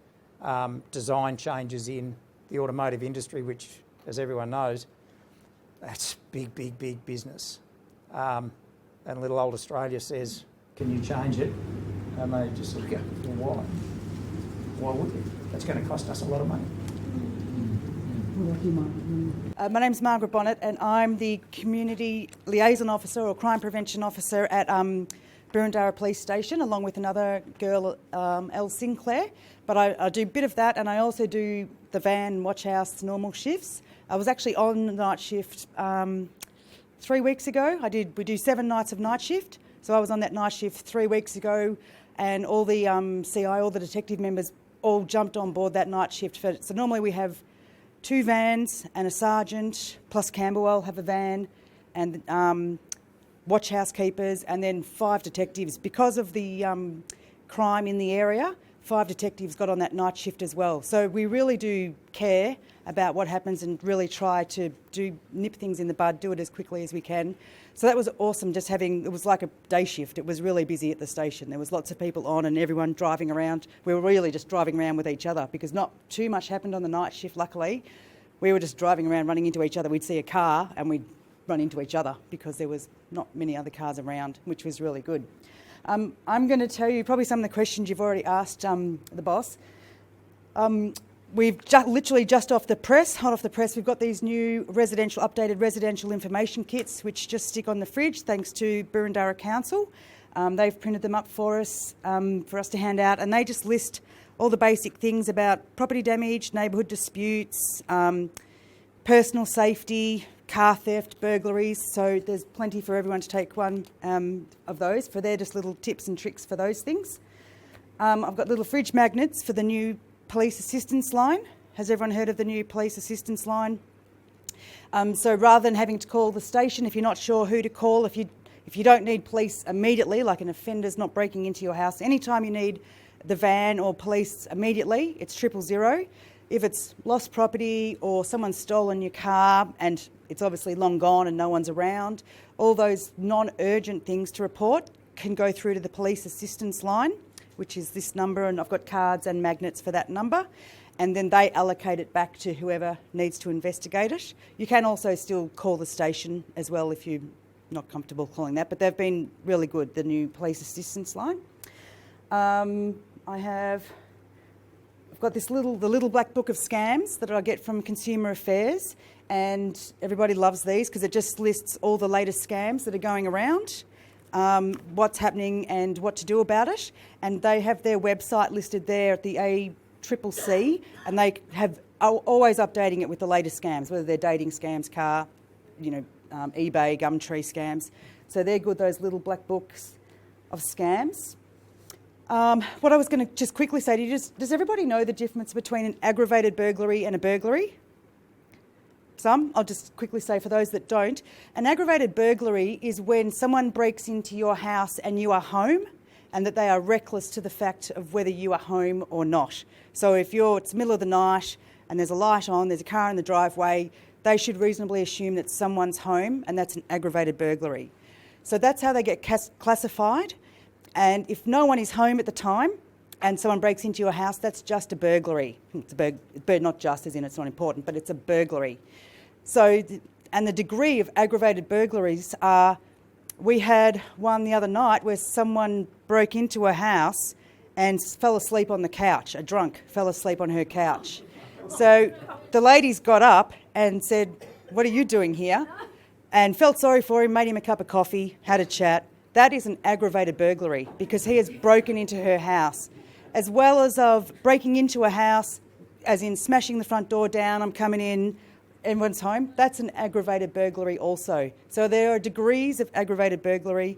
design changes in the automotive industry, which, as everyone knows, that's big business. And little old Australia says, can you change it? And they just sort of go, well, why? Why would you? That's going to cost us a lot of money. My name's Margaret Bonnet, and I'm the Community Liaison Officer or Crime Prevention Officer at Dvir-Ovadia Police Station, along with another girl, Elle Sinclair. But I do a bit of that, and I also do the van, watch house, normal shifts. I was actually on night shift 3 weeks ago. We do 7 nights of night shift. So I was on that night shift 3 weeks ago, and all the CI, all the detective members all jumped on board that night shift. So normally we have 2 vans and a sergeant, plus Camberwell have a van, and watch housekeepers, and then 5 detectives. Because of the crime in the area, 5 detectives got on that night shift as well. So we really do care about what happens and really try to nip things in the bud, do it as quickly as we can. So that was awesome, it was like a day shift. It was really busy at the station. There was lots of people on and everyone driving around. We were really just driving around with each other because not too much happened on the night shift, luckily. We were just driving around, running into each other. We'd see a car and we'd run into each other because there was not many other cars around, which was really good. I'm going to tell you probably some of the questions you've already asked the boss. We've literally just hot off the press, we've got these new updated residential information kits, which just stick on the fridge, thanks to Dvir-Ovadia Council. They've printed them up for us to hand out, and they just list all the basic things about property damage, neighbourhood disputes, personal safety, car theft, burglaries. So there's plenty for everyone to take one of those, for they're just little tips and tricks for those things. I've got little fridge magnets for the new police assistance line. Has everyone heard of the new police assistance line? So rather than having to call the station, if you're not sure who to call, if you don't need police immediately, like an offender's not breaking into your house, anytime you need the van or police immediately, it's 000. If it's lost property or someone's stolen your car and it's obviously long gone and no one's around, all those non-urgent things to report can go through to the police assistance line, which is this number, and I've got cards and magnets for that number, and then they allocate it back to whoever needs to investigate it. You can also still call the station as well if you're not comfortable calling that, but they've been really good, the new police assistance line. I've got the little black book of scams that I get from Consumer Affairs, and everybody loves these because it just lists all the latest scams that are going around, what's happening and what to do about it. And they have their website listed there at the ACCC, and they are always updating it with the latest scams, whether they're dating scams, car, eBay, Gumtree scams. So they're good, those little black books of scams. What I was going to just quickly say to you, does everybody know the difference between an aggravated burglary and a burglary? Some. I'll just quickly say for those that don't. An aggravated burglary is when someone breaks into your house and you are home, and that they are reckless to the fact of whether you are home or not. So if it's the middle of the night and there's a light on, there's a car in the driveway, they should reasonably assume that someone's home, and that's an aggravated burglary. So that's how they get classified. And if no one is home at the time and someone breaks into your house, that's just a burglary. It's not just as in it's not important, but it's a burglary. So, and the degree of aggravated burglaries are, we had one the other night where someone broke into a house and fell asleep on the couch. A drunk fell asleep on her couch. So the ladies got up and said, "What are you doing here?" And felt sorry for him, made him a cup of coffee, had a chat. That is an aggravated burglary because he has broken into her house, as well as of breaking into a house, as in smashing the front door down, I'm coming in, everyone's home. That's an aggravated burglary also. So there are degrees of aggravated burglary,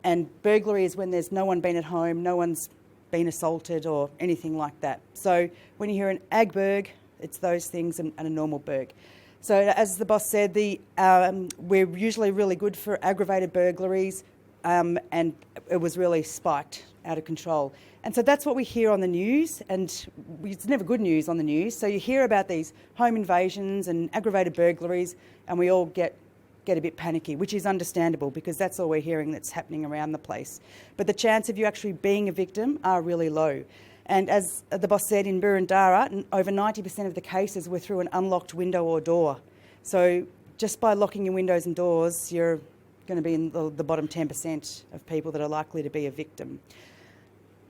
and burglary is when there's no one been at home, no one's been assaulted or anything like that. So when you hear an ag burg, it's those things and a normal burg. So as the boss said, we're usually really good for aggravated burglaries, and it was really spiked out of control. And so that's what we hear on the news, and it's never good news on the news. So you hear about these home invasions and aggravated burglaries, and we all get a bit panicky, which is understandable because that's all we're hearing that's happening around the place. But the chance of you actually being a victim are really low. And as the boss said, in Dvir-Ovadia, over 90% of the cases were through an unlocked window or door. So just by locking your windows and doors, you're going to be in the bottom 10% of people that are likely to be a victim.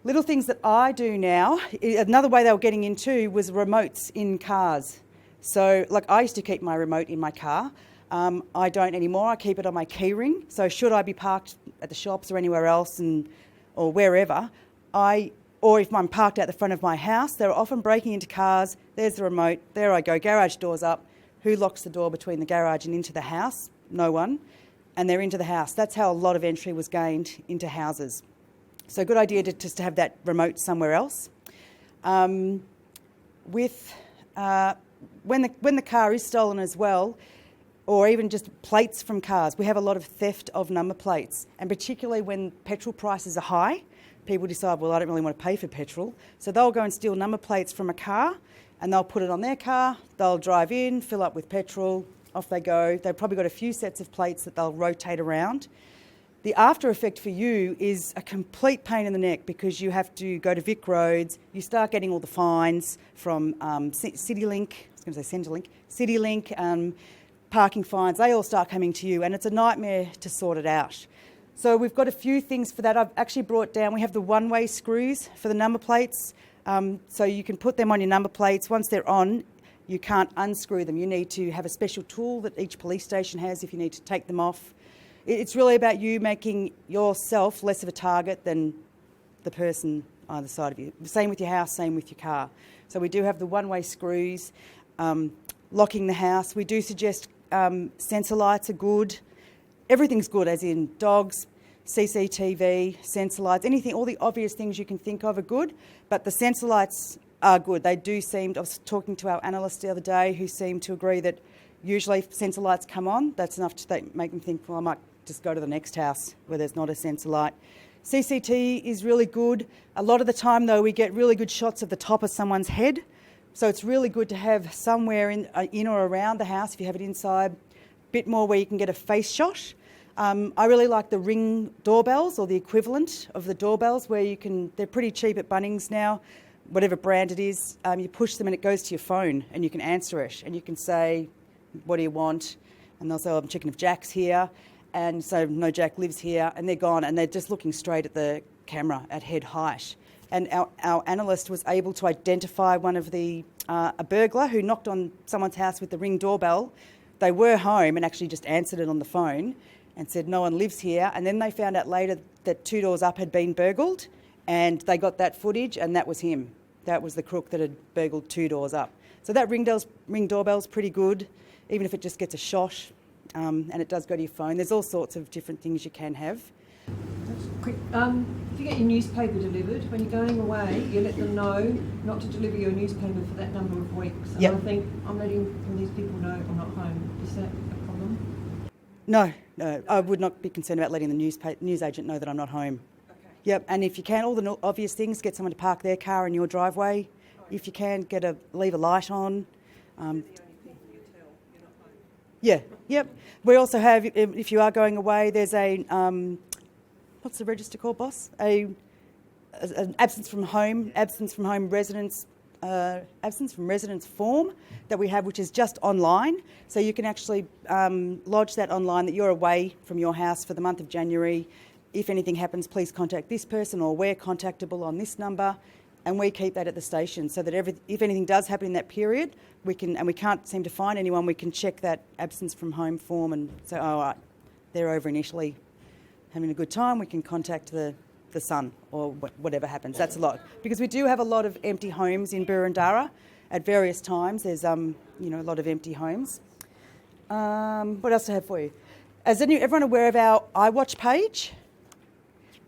Little things that I do now, another way they were getting into was remotes in cars. So like I used to keep my remote in my car. I don't anymore. I keep it on my key ring. So should I be parked at the shops or anywhere else or wherever, or if I'm parked out the front of my house, they're often breaking into cars. There's the remote. There I go. Garage door's up. Who locks the door between the garage and into the house? No one. And they're into the house. That's how a lot of entry was gained into houses. So good idea just to have that remote somewhere else. When the car is stolen as well, or even just plates from cars, we have a lot of theft of number plates. And particularly when petrol prices are high, people decide, well, I don't really want to pay for petrol. So they'll go and steal number plates from a car and they'll put it on their car. They'll drive in, fill up with petrol, off they go. They've probably got a few sets of plates that they'll rotate around. The after effect for you is a complete pain in the neck because you have to go to Vic Roads. You start getting all the fines from CityLink, CityLink, parking fines. They all start coming to you and it's a nightmare to sort it out. So we've got a few things for that. I've actually brought down, we have the one-way screws for the number plates. So you can put them on your number plates. Once they're on, you can't unscrew them. You need to have a special tool that each police station has if you need to take them off. It's really about you making yourself less of a target than the person either side of you. Same with your house, same with your car. So we do have the one-way screws, locking the house. We do suggest sensor lights are good. Everything's good, as in dogs, CCTV, sensor lights, anything, all the obvious things you can think of are good, but the sensor lights are good. They do seem, I was talking to our analyst the other day who seemed to agree that Usually if sensor lights come on, that's enough to make them think, well, I might just go to the next house where there's not a sensor light. CCT is really good. A lot of the time, though, we get really good shots of the top of someone's head. So it's really good to have somewhere in or around the house, if you have it inside, a bit more where you can get a face shot. I really like the Ring doorbells, or the equivalent of the doorbells, where you can, they're pretty cheap at Bunnings now, whatever brand it is. You push them and it goes to your phone and you can answer it and you can say, what do you want? And they'll say, oh, I'm checking if Jack's here. And so, no, Jack lives here, and they're gone, and they're just looking straight at the camera at head height. And our analyst was able to identify one of a burglar who knocked on someone's house with the Ring doorbell. They were home and actually just answered it on the phone and said, no one lives here. And then they found out later that 2 doors up had been burgled, and they got that footage, and that was him. That was the crook that had burgled 2 doors up. So that Ring doorbell's pretty good, even if it just gets a shot. And it does go to your phone. There's all sorts of different things you can have. Quick, if you get your newspaper delivered, when you're going away, you let them know not to deliver your newspaper for that number of weeks. And yep. I think I'm letting these people know I'm not home. Is that a problem? No, I would not be concerned about letting the newsagent know that I'm not home. Okay. Yep, and if you can, all the obvious things, get someone to park their car in your driveway. Right. If you can, leave a light on. Yeah, yep. We also have, if you are going away, there's what's the register called, boss? An absence from home residence form that we have, which is just online. So you can actually lodge that online, that you're away from your house for the month of January. If anything happens, please contact this person, or we're contactable on this number. And we keep that at the station so that if anything does happen in that period, we can't seem to find anyone, we can check that absence from home form and say, oh, all right, they're over in Italy having a good time, we can contact the son or whatever happens. That's a lot. Because we do have a lot of empty homes in Boroondara at various times. There's a lot of empty homes. What else do I have for you? Is everyone aware of our iWatch page?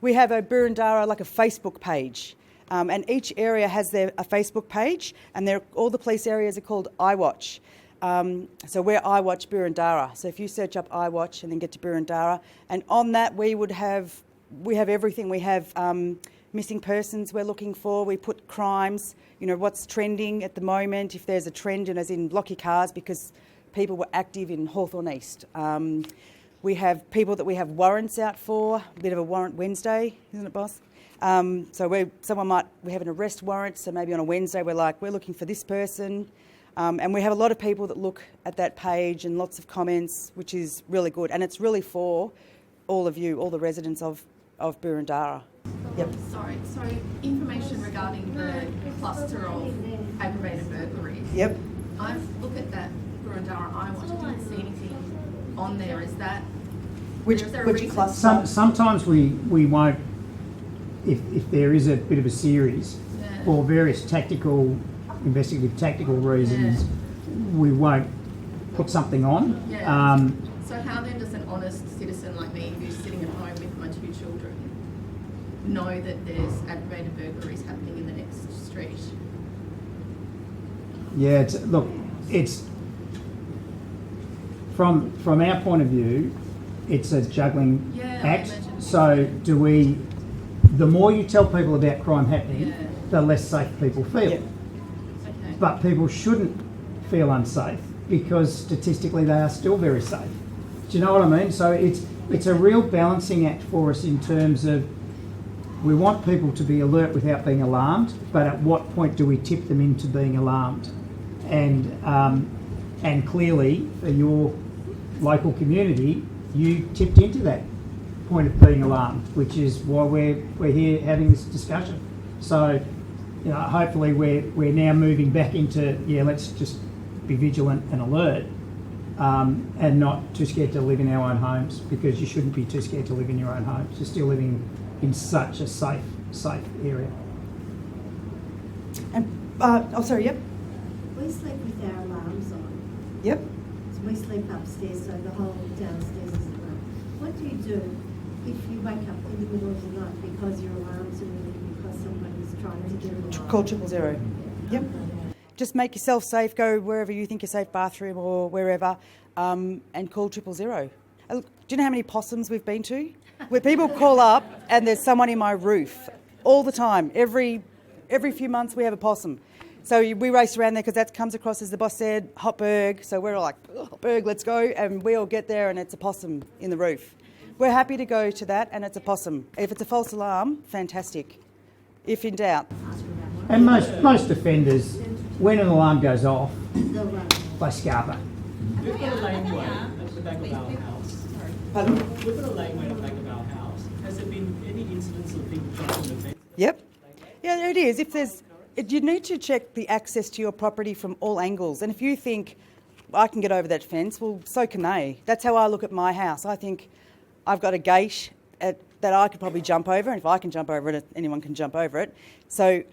We have a Boroondara, like a Facebook page. And each area has a Facebook page, and all the police areas are called iWatch. So we're iWatch Boroondara. So if you search up iWatch and then get to Boroondara, and on that we have everything. We have missing persons we're looking for. We put crimes, what's trending at the moment, if there's a trend, and as in lock your cars because people were active in Hawthorn East. We have people that we have warrants out for, a bit of a warrant Wednesday, isn't it, boss? So we have an arrest warrant, so maybe on a Wednesday we're looking for this person. And we have a lot of people that look at that page and lots of comments, which is really good. And it's really for all of you, all the residents of Boroondara. Yep. Sorry, so information regarding the cluster of aggravated burglaries. Yep. I look at that Boroondara iWatch, I didn't see anything on there. Is that... Which cluster? Sometimes we won't, if there is a bit of a series, yeah, for various investigative tactical reasons, we won't put something on. Yeah. So how then does an honest citizen like me, who's sitting at home with my 2 children, know that there's aggravated burglaries happening in the next street? Yeah, it's from our point of view, it's a juggling act. So the more you tell people about crime happening, the less safe people feel. Yeah. Okay. But people shouldn't feel unsafe because statistically they are still very safe. Do you know what I mean? So it's a real balancing act for us in terms of we want people to be alert without being alarmed, but at what point do we tip them into being alarmed? And clearly for your local community, you tipped into that point of being alarmed, which is why we're here having this discussion. So, hopefully we're now moving back into let's just be vigilant and alert, and not too scared to live in our own homes, because you shouldn't be too scared to live in your own homes. You're still living in such a safe area. And sorry, yep. We sleep with our alarms on. Yep. So we sleep upstairs, so the whole downstairs is alarmed. What do you do if you wake up in the middle of the night because your alarms are ringing because somebody's trying to get an alarm? Call 000. Yep. just make yourself safe, go wherever you think you're safe, bathroom or wherever, and call 000. Do you know how many possums we've been to? Where people call up and there's someone in my roof all the time. Every few months we have a possum. So we race around there because that comes across, as the boss said, Hotberg. So we're all like, Hotberg, let's go. And we all get there and it's a possum in the roof. We're happy to go to that and it's a possum. If it's a false alarm, fantastic. If in doubt. And most offenders, when an alarm goes off, They'll run. they scarper. We've got a laneway at the back of our house. Pardon? We've got a laneway at the back of our house. Has there been any incidents of people jumping the fence? Yep. Yeah, it is. You need to check the access to your property from all angles. And if you think, I can get over that fence, well, so can they. That's how I look at my house. I think I've got a gate that I could probably jump over, and if I can jump over it, anyone can jump over it. So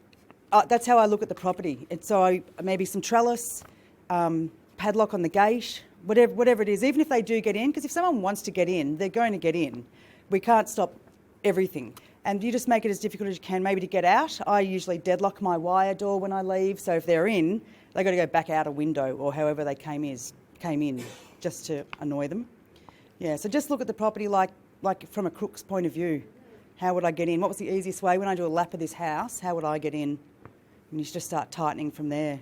that's how I look at the property. And so maybe some trellis, padlock on the gate, whatever it is, even if they do get in, because if someone wants to get in, they're going to get in. We can't stop everything. And you just make it as difficult as you can, maybe to get out. I usually deadlock my wire door when I leave, so if they're in, they've got to go back out a window or however they came in, just to annoy them. Yeah, so just look at the property like from a crook's point of view. How would I get in? What was the easiest way? When I do a lap of this house, how would I get in? And you just start tightening from there.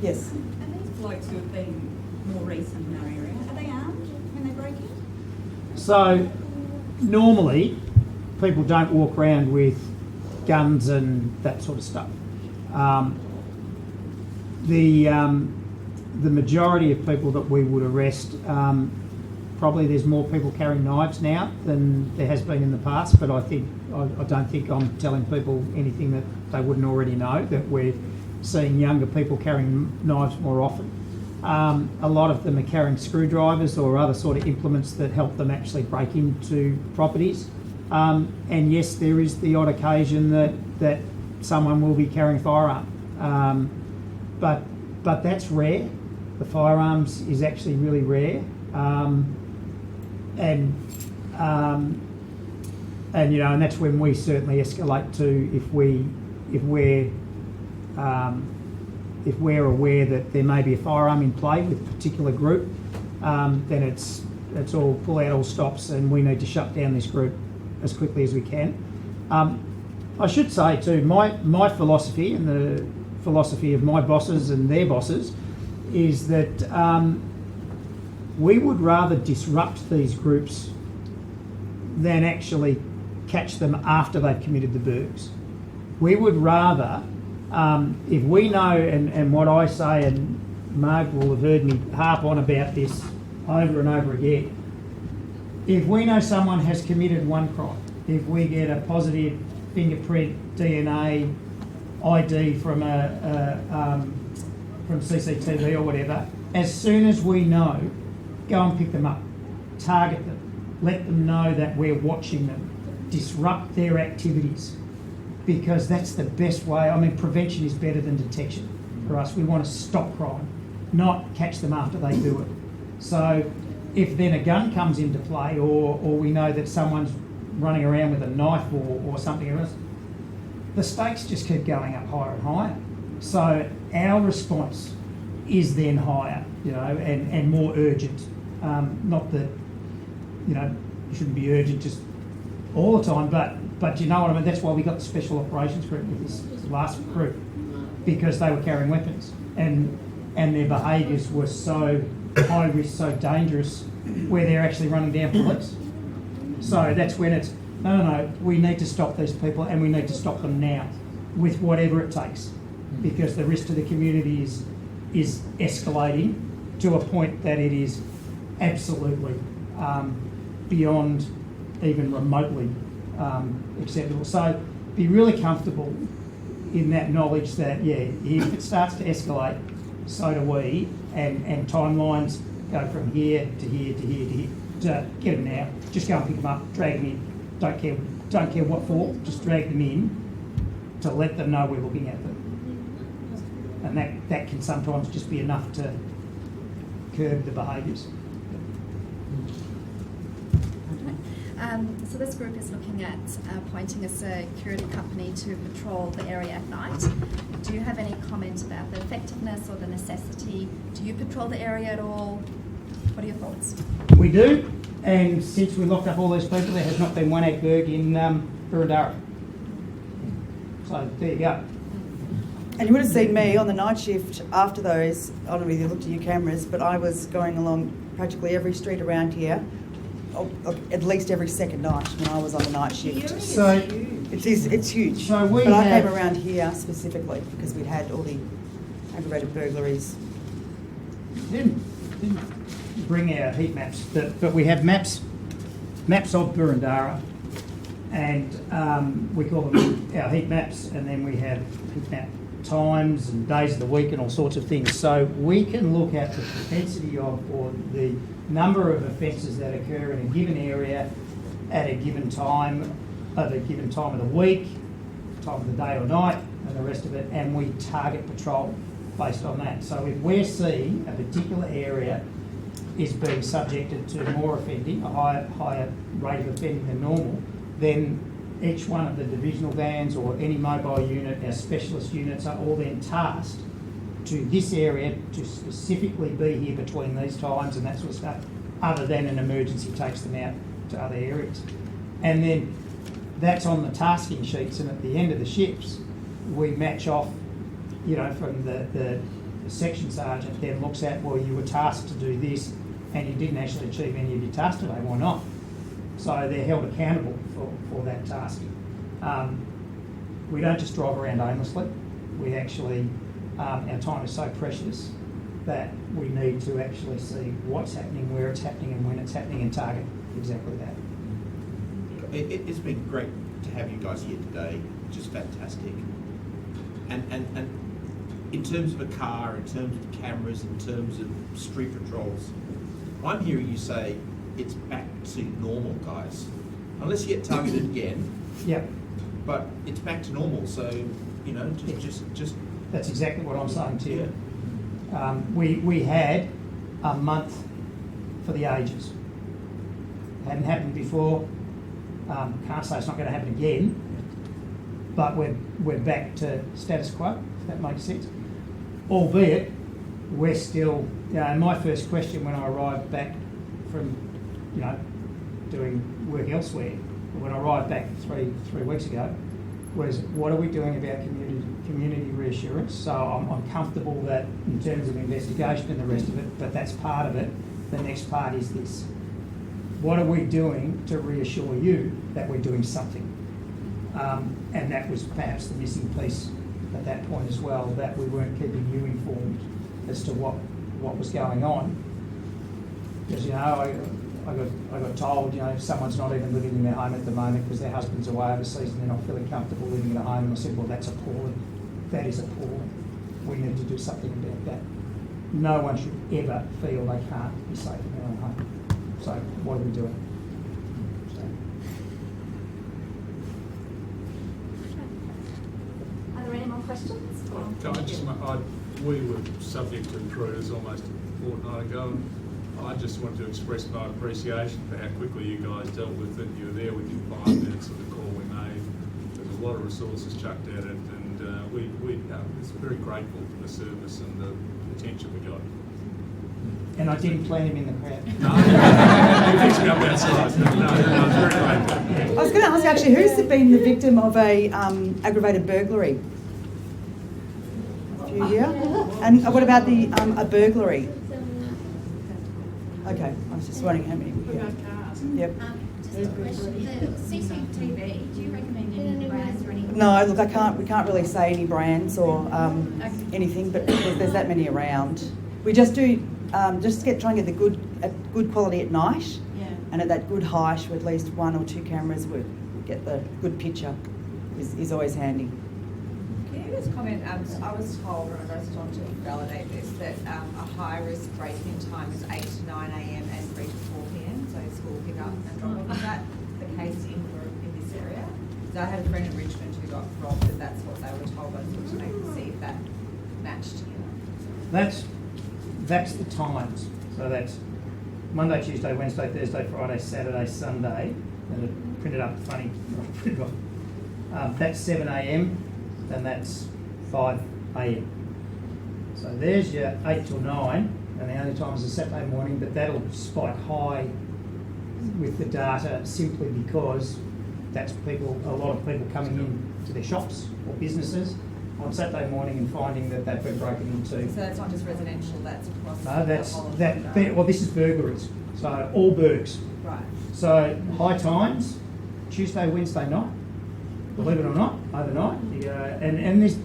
Yes? And these blokes who have been more recent in our area, are they armed when they break in? So normally people don't walk around with guns and that sort of stuff. The majority of people that we would arrest, probably there's more people carrying knives now than there has been in the past, but I don't think I'm telling people anything that they wouldn't already know, that we're seeing younger people carrying knives more often. A lot of them are carrying screwdrivers or other sort of implements that help them actually break into properties. And yes, there is the odd occasion that someone will be carrying a firearm. But that's rare. The firearms is actually really rare. And that's when we certainly escalate to if we're aware that there may be a firearm in play with a particular group, then it's all pull out all stops and we need to shut down this group as quickly as we can. I should say too, my philosophy and the philosophy of my bosses and their bosses is that we would rather disrupt these groups than actually catch them after they've committed the burgs. We would rather, if we know, and what I say, and Marg will have heard me harp on about this over and over again, if we know someone has committed one crime, if we get a positive fingerprint, DNA, ID from from CCTV or whatever, as soon as we know, go and pick them up, target them, let them know that we're watching them, disrupt their activities, because that's the best way. I mean, prevention is better than detection for us. We want to stop crime, not catch them after they do it. So if then a gun comes into play, or we know that someone's running around with a knife or something else, the stakes just keep going up higher and higher. So our response is then higher, and more urgent. Not that, you shouldn't be urgent just all the time, but you know what I mean? That's why we got the Special Operations Group with this last group, because they were carrying weapons and their behaviours were so high risk, so dangerous, where they're actually running down police. So that's when it's, no, we need to stop these people, and we need to stop them now with whatever it takes, because the risk to the community is escalating to a point that it is absolutely beyond even remotely acceptable. So be really comfortable in that knowledge that, if it starts to escalate, so do we, and timelines go from here to here to here to here. To get them now, just go and pick them up, drag them in. Don't care what for, just drag them in to let them know we're looking at them. And that can sometimes just be enough to curb the behaviours. So this group is looking at appointing a security company to patrol the area at night. Do you have any comment about the effectiveness or the necessity? Do you patrol the area at all? What are your thoughts? We do, and since we locked up all those people, there has not been one ag berg in Dvir-Ovadia. So there you go. And you would have seen me on the night shift after those. I don't know if you looked at your cameras, but I was going along practically every street around here, at least every second night when I was on the night shift. So it's huge. So we but I have- came around here specifically because we'd had all the aggravated burglaries. Didn't bring our heat maps, but we have maps of Dvir-Ovadia, and we call them our heat maps, and then we have heat map times and days of the week and all sorts of things. So we can look at the propensity of, or the number of offences that occur in a given area at a given time of the week, time of the day or night, and the rest of it, and we target patrol based on that. So if we're seeing a particular area is being subjected to more offending, a higher rate of offending than normal, then each one of the divisional vans or any mobile unit, our specialist units, are all then tasked to this area to specifically be here between these times and that sort of stuff, other than an emergency takes them out to other areas. And then that's on the tasking sheets, and at the end of the shifts, we match off, from the section sergeant then looks at, well, you were tasked to do this and you didn't actually achieve any of your tasks today, why not? So they're held accountable for that task. We don't just drive around aimlessly. We actually, our time is so precious that we need to actually see what's happening, where it's happening and when it's happening, and target exactly that. It's been great to have you guys here today, just fantastic. And in terms of a car, in terms of cameras, in terms of street patrols, I'm hearing you say it's back to normal, guys. Unless you get targeted again. Yeah. But it's back to normal, so, just... That's exactly what I'm saying to you. We had a month for the ages. Hadn't happened before. Can't say it's not going to happen again, but we're back to status quo, if that makes sense. Albeit, we're still, my first question when I arrived back from, doing work elsewhere, when I arrived back three weeks ago, was what are we doing about community reassurance? So I'm comfortable that in terms of investigation and the rest of it, but that's part of it. The next part is this. What are we doing to reassure you that we're doing something? And that was perhaps the missing piece at that point as well, that we weren't keeping you informed as to what was going on. Because, I got told, someone's not even living in their home at the moment because their husband's away overseas and they're not feeling comfortable living in a home. And I said, well, that's appalling. That is appalling. We need to do something about that. No one should ever feel they can't be safe in their own home. So what are we doing? Are there any more questions? We were subject to cruise almost a fortnight ago, and I just want to express my appreciation for how quickly you guys dealt with it. You were there within 5 minutes of the call we made. There's a lot of resources chucked at it, and we was very grateful for the service and the attention we got. And I didn't plan him in the crowd. No, you fixed me up outside. No, I was very grateful. I was going to ask actually, who's been the victim of a aggravated burglary? A few here. And what about the a burglary? Okay, I was just wondering how many were here. Yep. Just a question, the CCTV, do you recommend any brands or anything? No, look, we can't really say any brands or anything, but there's that many around. We just do, try and get the good quality at night, and at that good height with at least 1 or 2 cameras would get the good picture is always handy. Can you just comment, I was told on a restaurant to validate this, that a high-risk break-in time is 8 to 9 a.m. and 3 to 4 p.m, so school pick-up and drop-off. Is that the case in this area? Because I had a friend in Richmond who got robbed, and that's what they were told, but I just wanted to see if that matched together. That's the times. So that's Monday, Tuesday, Wednesday, Thursday, Friday, Saturday, Sunday. and it printed up funny. That's 7 a.m. and that's 5 a.m. So there's your 8 till 9, and the only time is a Saturday morning, but that'll spike high with the data simply because that's a lot of people coming in to their shops or businesses on Saturday morning and finding that they've been broken into. So that's not just residential, that's across No, that's the whole of that. the- Well, this is burglaries, so all burgs. Right. So high times, Tuesday, Wednesday night. Believe it or not, overnight. You go, and this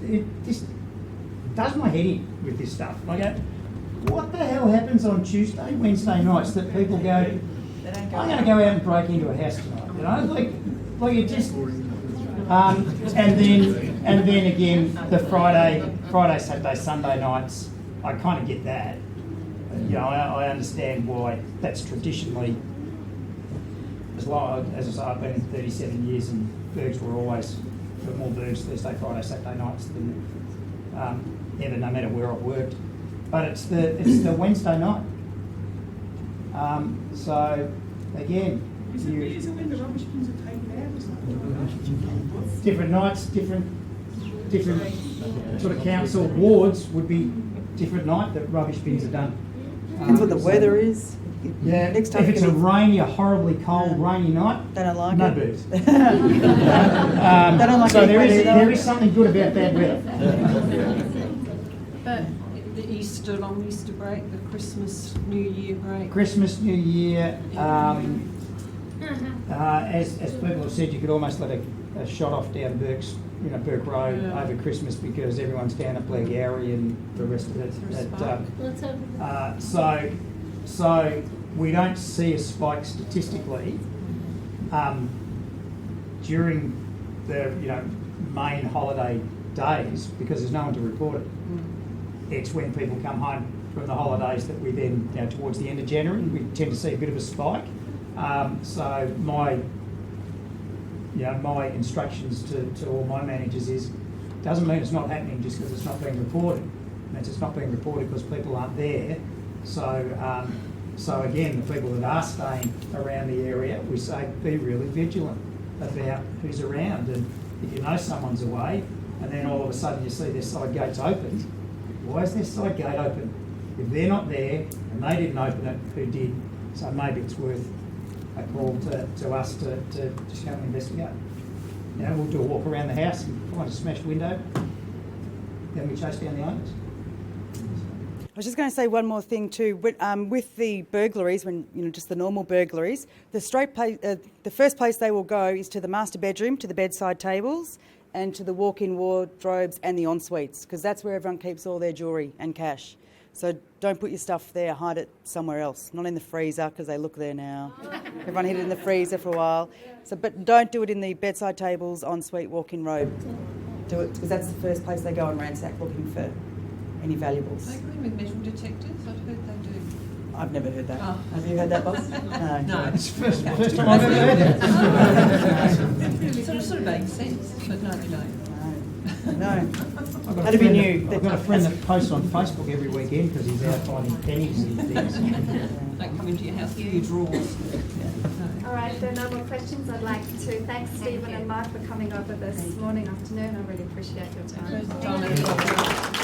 does my head in with this stuff. I go, what the hell happens on Tuesday, Wednesday nights that people go, I'm going to go out and break into a house tonight. You know, like it just. And then again, the Friday, Saturday, Sunday nights. I kind of get that. You know, I understand why that's traditionally. As long as I say, I've been in 37 years, and burgs were always more burgs Thursday, Friday, Saturday nights than ever, no matter where I've worked. But it's the Wednesday night. So again, Is it when the rubbish bins are taken out or something? different nights, different sort of council wards would be different night that rubbish bins are done. Depends what the weather is. Yeah, Next time if it's a horribly cold, rainy night, they don't like no it. birds. They don't like so it there is something good about bad weather. But the Easter, long Easter break, the Christmas, New Year break. Christmas, New Year. As people have said, you could almost let a shot off down Burke Road over Christmas because everyone's down at Blairgowrie and the rest of it. So we don't see a spike statistically during the main holiday days because there's no one to report it. It's when people come home from the holidays that we then, towards the end of January, we tend to see a bit of a spike. So my instructions to all my managers is, doesn't mean it's not happening just because it's not being reported. It means it's not being reported because people aren't there. So again, the people that are staying around the area, we say be really vigilant about who's around. And if you know someone's away, and then all of a sudden you see their side gates open, why is their side gate open? If they're not there and they didn't open it, who did? So maybe it's worth a call to us to just go and investigate. We'll do a walk around the house and find a smashed window, then we chase down the owners. I was just going to say one more thing too. With the burglaries, when just the normal burglaries, the first place they will go is to the master bedroom, to the bedside tables, and to the walk-in wardrobes and the en-suites, because that's where everyone keeps all their jewellery and cash. So don't put your stuff there, hide it somewhere else, not in the freezer, because they look there now. Everyone hid it in the freezer for a while. But don't do it in the bedside tables, en-suite, walk-in robe. Do it, because that's the first place they go and ransack looking for any valuables. They go in with metal detectors, I've heard they do. I've never heard that. Oh. Have you heard that, boss? No. No. It's the first time I've ever heard that. It sort of makes sense, but no, they don't. No. That'd That'd be new. I've got a friend that posts on Facebook every weekend because he's out finding pennies and things. Don't come into your house with your drawers. All right, if there are no more questions, I'd like to thank Stephen and Mark for coming over this afternoon. I really appreciate your time. Thank you.